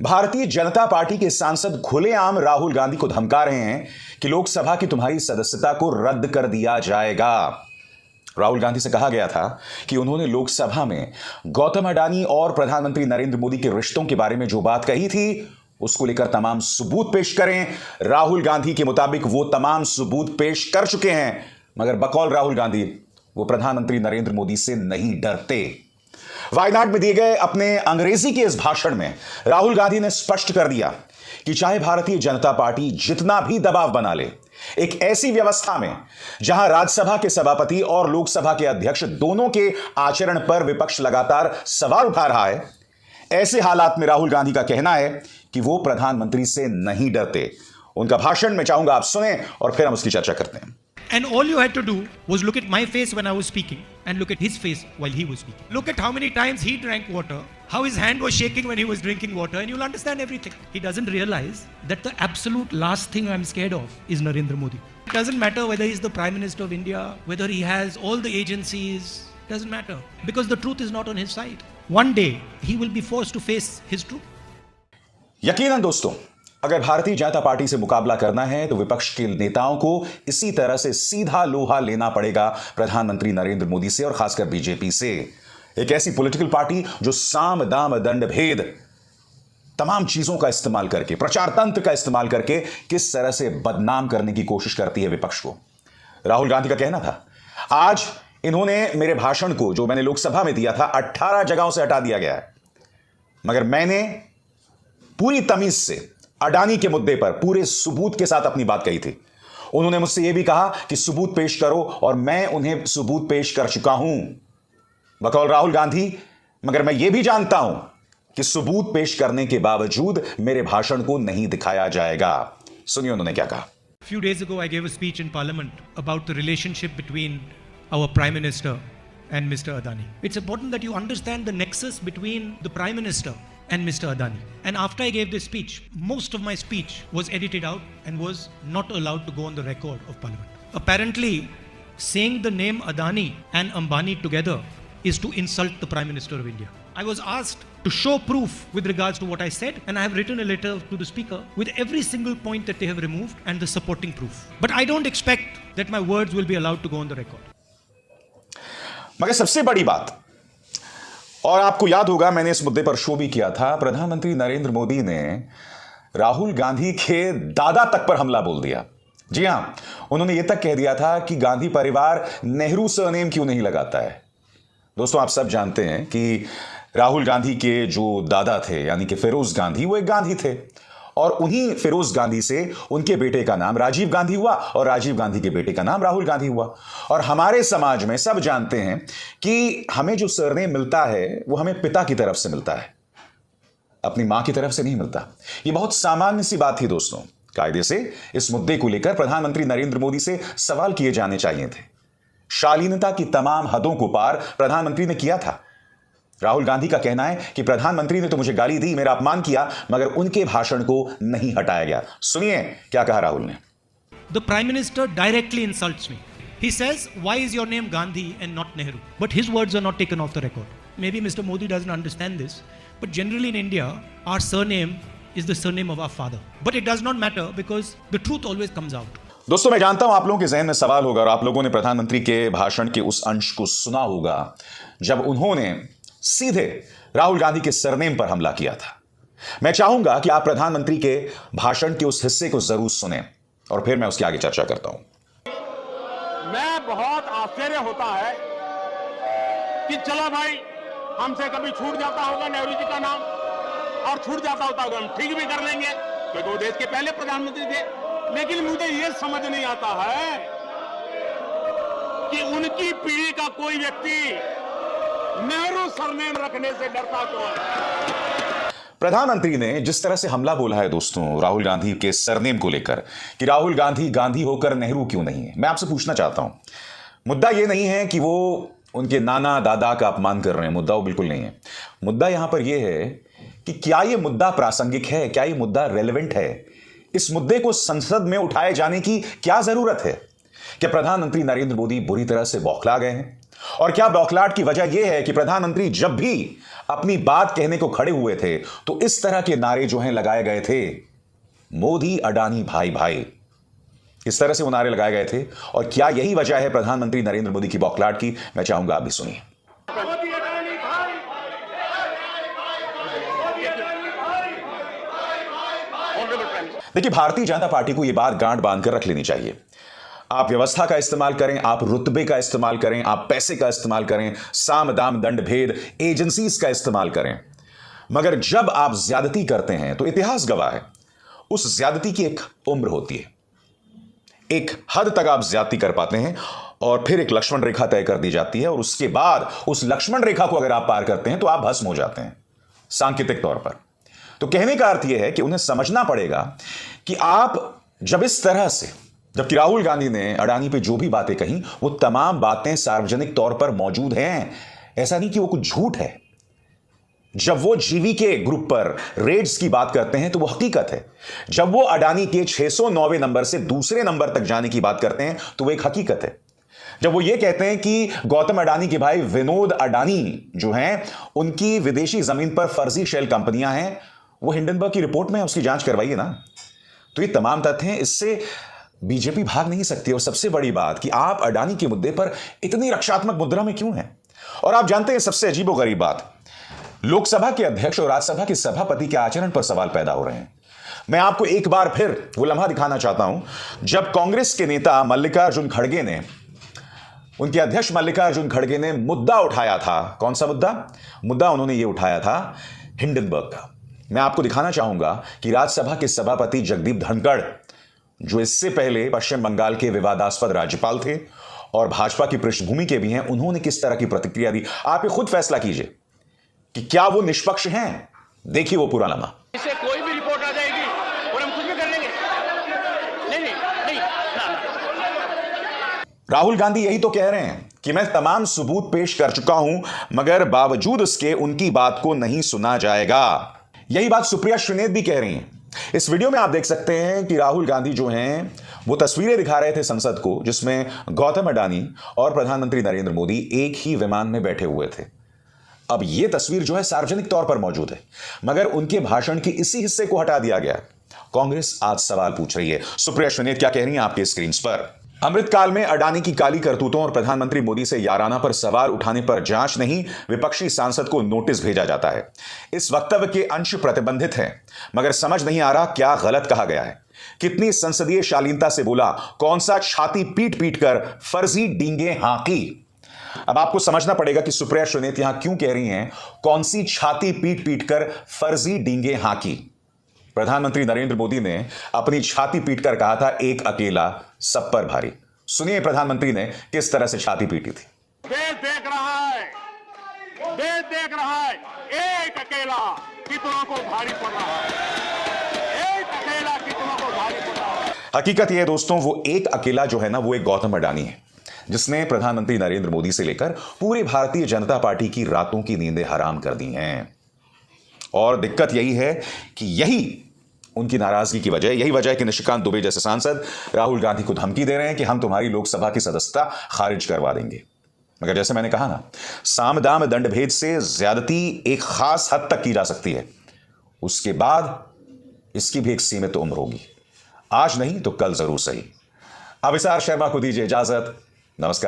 Bharatiya Janata party के सांसद खुलेआम राहुल गांधी को धमका रहे हैं कि लोकसभा की तुम्हारी सदस्यता को रद्द कर दिया जाएगा। राहुल गांधी से कहा गया था कि उन्होंने लोकसभा में गौतम अडानी और प्रधानमंत्री नरेंद्र मोदी के रिश्तों के बारे में जो बात कही थी उसको लेकर तमाम सबूत पेश करें। राहुल गांधी के मुताबिक वो तमाम सबूत पेश कर चुके हैं, मगर बकौल राहुल गांधी वो प्रधानमंत्री नरेंद्र मोदी से नहीं डरते। वायनाड में दिए गए अपने अंग्रेजी के इस भाषण में राहुल गांधी ने स्पष्ट कर दिया कि चाहे भारतीय जनता पार्टी जितना भी दबाव बना ले, एक ऐसी व्यवस्था में जहां राज्यसभा के सभापति और लोकसभा के अध्यक्ष दोनों के आचरण पर विपक्ष लगातार सवाल उठा रहा है, ऐसे हालात में राहुल गांधी का कहना है कि वो प्रधानमंत्री से नहीं डरते। उनका भाषण मैं चाहूंगा आप सुने और फिर हम उसकी चर्चा करते हैं। And all you had to do was look at my face when I was speaking and look at his face while he was speaking. Look at how many times he drank water, how his hand was shaking when he was drinking water, and you'll understand everything. He doesn't realize that the absolute last thing I'm scared of is Narendra Modi. It doesn't matter whether he's the Prime Minister of India, whether he has all the agencies, doesn't matter. Because the truth is not on his side. One day, he will be forced to face his truth. यकीनन दोस्तों, अगर Bharatiya Janata party से मुकाबला करना है तो विपक्ष के नेताओं को इसी तरह से सीधा लोहा लेना पड़ेगा प्रधानमंत्री नरेंद्र मोदी से और खासकर बीजेपी से। एक ऐसी पॉलिटिकल पार्टी जो साम दाम दंड भेद तमाम चीजों का इस्तेमाल करके, प्रचार तंत्र का इस्तेमाल करके किस तरह से बदनाम करने की कोशिश करती है विपक्ष को। राहुल गांधी का कहना था, आज इन्होंने मेरे भाषण को जो मैंने लोकसभा में दिया था 18 जगहों से हटा दिया गया है, मगर मैंने पूरी तमीज से अडानी के मुद्दे पर पूरे सबूत के साथ अपनी बात कही थी। उन्होंने मुझसे यह भी कहा कि सबूत पेश करो और मैं उन्हें सबूत पेश कर चुका हूं बकौल राहुल गांधी, मगर मैं यह भी जानता हूं कि सबूत पेश करने के बावजूद मेरे भाषण को नहीं दिखाया जाएगा। सुनिए उन्होंने क्या कहा। Few days ago I gave a speech in Parliament about the relationship between our Prime Minister and Mr. Adani. It's important that you understand the nexus between the Prime Minister and Mr. Adani. And after I gave this speech, most of my speech was edited out and was not allowed to go on the record of Parliament. Apparently, saying the name Adani and Ambani together is to insult the Prime Minister of India. I was asked to show proof with regards to what I said, and I have written a letter to the Speaker with every single point that they have removed and the supporting proof. But I don't expect that my words will be allowed to go on the record. मगर सबसे बड़ी बात, और आपको याद होगा मैंने इस मुद्दे पर शो भी किया था, प्रधानमंत्री नरेंद्र मोदी ने राहुल गांधी के दादा तक पर हमला बोल दिया। जी हां, उन्होंने यह तक कह दिया था कि गांधी परिवार नेहरू सरनेम क्यों नहीं लगाता है। दोस्तों, आप सब जानते हैं कि राहुल गांधी के जो दादा थे यानी कि फिरोज गांधी, वो एक गांधी थे और उन्हीं फिरोज गांधी से उनके बेटे का नाम राजीव गांधी हुआ और राजीव गांधी के बेटे का नाम राहुल गांधी हुआ। और हमारे समाज में सब जानते हैं कि हमें जो सरनेम मिलता है वो हमें पिता की तरफ से मिलता है, अपनी मां की तरफ से नहीं मिलता। ये बहुत सामान्य सी बात थी दोस्तों। कायदे से इस मुद्दे को लेकर प्रधानमंत्री नरेंद्र मोदी से सवाल किए जाने चाहिए थे। शालीनता की तमाम हदों को पार प्रधानमंत्री ने किया था। राहुल गांधी का कहना है कि प्रधानमंत्री ने तो मुझे गाली दी, मेरा अपमान किया, मगर उनके भाषण को नहीं हटाया गया। सुनिए क्या कहा राहुल ने। The Prime Minister directly insults me. He says, "Why is your name Gandhi and not Nehru?" But his words are not taken off the record. Maybe Mr. Modi doesn't understand this, but generally in India, our surname is the surname of our father. But it does not matter because the truth always comes out. दोस्तों, मैं जानता हूं आप लोगों के जहन में सवाल होगा और आप लोगों ने प्रधानमंत्री के भाषण के उस अंश को सुना होगा जब उन्होंने सीधे राहुल गांधी के सरनेम पर हमला किया था। मैं चाहूंगा कि आप प्रधानमंत्री के भाषण के उस हिस्से को जरूर सुने और फिर मैं उसके आगे चर्चा करता हूं। मैं बहुत आश्चर्य होता है कि चलो भाई, हमसे कभी छूट जाता होगा नेहरू जी का नाम और छूट जाता होता होगा, हम ठीक भी कर लेंगे क्योंकि वो देश के पहले प्रधानमंत्री थे। लेकिन मुझे ये समझ नहीं आता है कि उनकी पीढ़ी का कोई व्यक्ति नेहरू सरनेम रखने से डरता क्यों है। प्रधानमंत्री ने जिस तरह से हमला बोला है दोस्तों राहुल गांधी के सरनेम को लेकर कि राहुल गांधी गांधी होकर नेहरू क्यों नहीं है, मैं आपसे पूछना चाहता हूं। मुद्दा यह नहीं है कि वो उनके नाना दादा का अपमान कर रहे हैं, मुद्दा वो बिल्कुल नहीं है। मुद्दा यहां पर यह है कि क्या यह मुद्दा प्रासंगिक है, क्या यह मुद्दा रेलेवेंट है, इस मुद्दे को संसद में उठाए जाने की क्या जरूरत है। क्या प्रधानमंत्री नरेंद्र मोदी बुरी तरह से बौखला गए हैं और क्या बौखलाहट की वजह यह है कि प्रधानमंत्री जब भी अपनी बात कहने को खड़े हुए थे तो इस तरह के नारे जो हैं लगाए गए थे, मोदी अडानी भाई भाई, इस तरह से वो नारे लगाए गए थे। और क्या यही वजह है प्रधानमंत्री नरेंद्र मोदी की बौखलाहट की? मैं चाहूंगा आप भी सुनिए। देखिए, भारतीय जनता पार्टी को यह बात गांठ बांध कर रख लेनी चाहिए। आप व्यवस्था का इस्तेमाल करें, आप रुतबे का इस्तेमाल करें, आप पैसे का इस्तेमाल करें, साम दाम दंड भेद एजेंसीज का इस्तेमाल करें, मगर जब आप ज्यादती करते हैं तो इतिहास गवाह है, उस ज्यादती की एक उम्र होती है। एक हद तक आप ज्यादती कर पाते हैं और फिर एक लक्ष्मण रेखा तय कर दी जाती है, और उसके बाद उस लक्ष्मण रेखा को अगर आप पार करते हैं तो आप भस्म हो जाते हैं सांकेतिक तौर पर। तो कहने का अर्थ यह है कि उन्हें समझना पड़ेगा कि आप जब इस तरह से, जबकि राहुल गांधी ने अडानी पे जो भी बातें कही वो तमाम बातें सार्वजनिक तौर पर मौजूद हैं, ऐसा नहीं कि वो कुछ झूठ है। जब वो जीवी के ग्रुप पर रेड्स की बात करते हैं तो वो हकीकत है। जब वो अडानी के 609वें नंबर से दूसरे नंबर तक जाने की बात करते हैं तो वो एक हकीकत है। जब वो ये कहते हैं कि गौतम अडानी के भाई विनोद अडानी जो हैं उनकी विदेशी जमीन पर फर्जी शेल कंपनियां हैं, वो हिंडनबर्ग की रिपोर्ट में है, उसकी जांच करवाइए ना। तो ये तमाम तथ्य हैं, इससे बीजेपी भाग नहीं सकती। और सबसे बड़ी बात कि आप अडानी के मुद्दे पर इतनी रक्षात्मक मुद्रा में क्यों हैं? और आप जानते हैं सबसे अजीबोगरीब बात, लोकसभा के अध्यक्ष और राज्यसभा के सभापति के आचरण पर सवाल पैदा हो रहे हैं। मैं आपको एक बार फिर वो लम्हा दिखाना चाहता हूं जब कांग्रेस के नेता मल्लिकार्जुन खड़गे ने, उनके अध्यक्ष मल्लिकार्जुन खड़गे ने मुद्दा उठाया था। कौन सा मुद्दा उन्होंने ये उठाया था हिंडनबर्ग का। मैं आपको दिखाना चाहूंगा कि राज्यसभा के सभापति जगदीप धनखड़, जो इससे पहले पश्चिम बंगाल के विवादास्पद राज्यपाल थे और भाजपा की पृष्ठभूमि के भी हैं, उन्होंने किस तरह की प्रतिक्रिया दी। आप ये खुद फैसला कीजिए कि क्या वो निष्पक्ष हैं। देखिए वो पूरा लम्हा। इससे कोई भी रिपोर्ट आ जाएगी और हम कुछ भी कर लेंगे। नहीं, राहुल गांधी यही तो कह रहे हैं कि मैं तमाम सबूत पेश कर चुका हूं, मगर बावजूद उसके उनकी बात को नहीं सुना जाएगा। यही बात सुप्रिया श्रीनेत भी कह रही हैं। इस वीडियो में आप देख सकते हैं कि राहुल गांधी जो हैं वो तस्वीरें दिखा रहे थे संसद को, जिसमें गौतम अडानी और प्रधानमंत्री नरेंद्र मोदी एक ही विमान में बैठे हुए थे। अब यह तस्वीर जो है सार्वजनिक तौर पर मौजूद है, मगर उनके भाषण के इसी हिस्से को हटा दिया गया। कांग्रेस आज सवाल पूछ रही है। सुप्रिया श्रीनेत क्या कह रही हैं आपके स्क्रीन पर? अमृतकाल में अडानी की काली करतूतों और प्रधानमंत्री मोदी से याराना पर सवाल उठाने पर जांच नहीं, विपक्षी सांसद को नोटिस भेजा जाता है। इस वक्तव्य के अंश प्रतिबंधित हैं, मगर समझ नहीं आ रहा क्या गलत कहा गया है। कितनी संसदीय शालीनता से बोला, कौन सा छाती पीट पीट कर फर्जी डींगे हाँकी। अब आपको समझना पड़ेगा कि सुप्रिया श्रीनेत यहां क्यों कह रही हैं कौन सी छाती पीट पीट कर फर्जी डींगे हाँकी। प्रधानमंत्री नरेंद्र मोदी ने अपनी छाती पीटकर कहा था एक अकेला सब पर भारी। सुनिए प्रधानमंत्री ने किस तरह से छाती पीटी थी। देश देख रहा है, देश देख रहा है, एक अकेला कितनों को भारी पड़ रहा है, एक अकेला कितनों को भारी पड़ रहा है। हकीकत यह है दोस्तों, वो एक अकेला जो है ना, वो एक गौतम अडानी है, जिसने प्रधानमंत्री नरेंद्र मोदी से लेकर पूरी भारतीय जनता पार्टी की रातों की नींदें हराम कर दी हैं। और दिक्कत यही है कि यही उनकी नाराजगी की वजह, यही वजह है कि निशिकांत दुबे जैसे सांसद राहुल गांधी को धमकी दे रहे हैं कि हम तुम्हारी लोकसभा की सदस्यता खारिज करवा देंगे। मगर जैसे मैंने कहा ना, साम दाम दंड भेद से ज्यादती एक खास हद तक की जा सकती है, उसके बाद इसकी भी एक सीमित उम्र होगी। आज नहीं तो कल जरूर सही। अभिसार शर्मा को दीजिए इजाजत। नमस्कार।